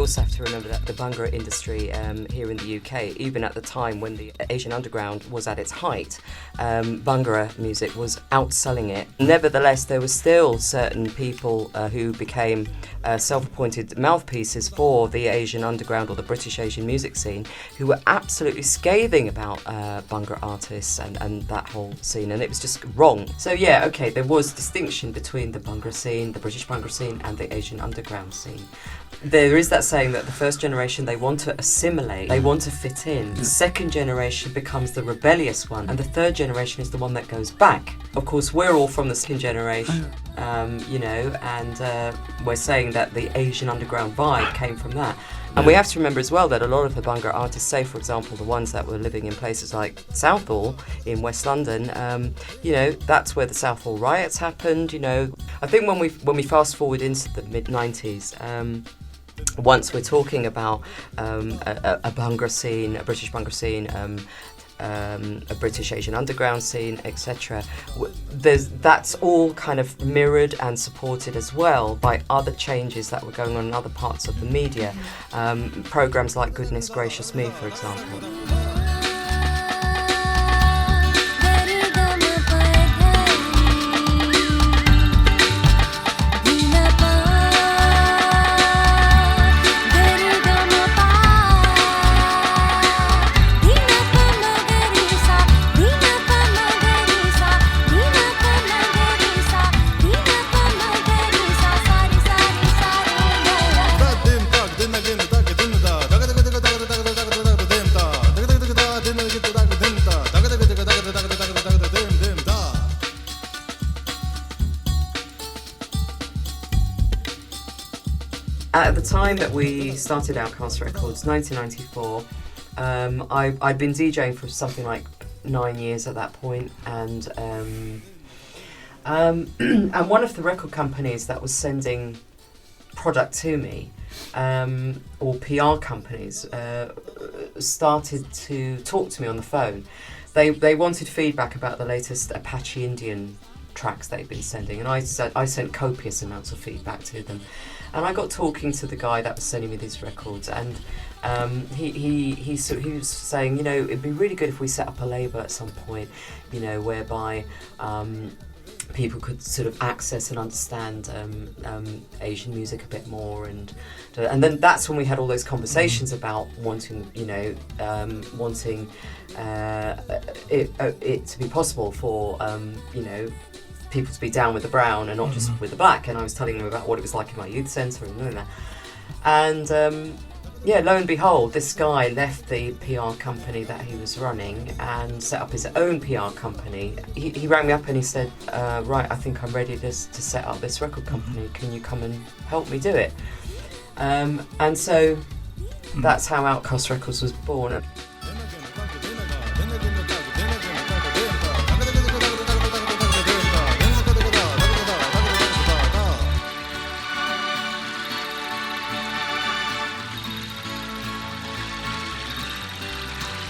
also have to remember that the Bhangra industry here in the UK, even at the time when the Asian underground was at its height, Bhangra music was outselling it. Nevertheless, there were still certain people who became self-appointed mouthpieces for the Asian underground or the British Asian music scene, who were absolutely scathing about Bhangra artists and that whole scene, and it was just wrong. So yeah, okay, there was distinction between the Bhangra scene, the British Bhangra scene, and the Asian underground scene. There is that saying that the first generation, they want to assimilate, they want to fit in. The second generation becomes the rebellious one, and the third generation is the one that goes back. Of course, we're all from the second generation, and we're saying that the Asian underground vibe came from that. And we have to remember as well that a lot of the Bhangra artists, say for example the ones that were living in places like Southall in West London, that's where the Southall riots happened. I think when we fast forward into the mid-90s, once we're talking about a Bhangra scene, a British Bhangra scene, a British Asian underground scene, etc. That's all kind of mirrored and supported as well by other changes that were going on in other parts of the media. Programs like Goodness Gracious Me, for example. At the time that we started Outcast Records, 1994, I'd been DJing for something like 9 years at that point, and one of the record companies that was sending product to me, or PR companies, started to talk to me on the phone. They wanted feedback about the latest Apache Indian tracks they'd been sending, and I sent copious amounts of feedback to them. And I got talking to the guy that was sending me these records, and he was saying, it'd be really good if we set up a label at some point, whereby people could sort of access and understand Asian music a bit more, and then that's when we had all those conversations about wanting it to be possible for people to be down with the brown and not just with the black. And I was telling them about what it was like in my youth centre and doing that. And lo and behold, this guy left the PR company that he was running and set up his own PR company. He rang me up and he said, right, I think I'm ready to set up this record company. Can you come and help me do it? And so that's how Outcast Records was born.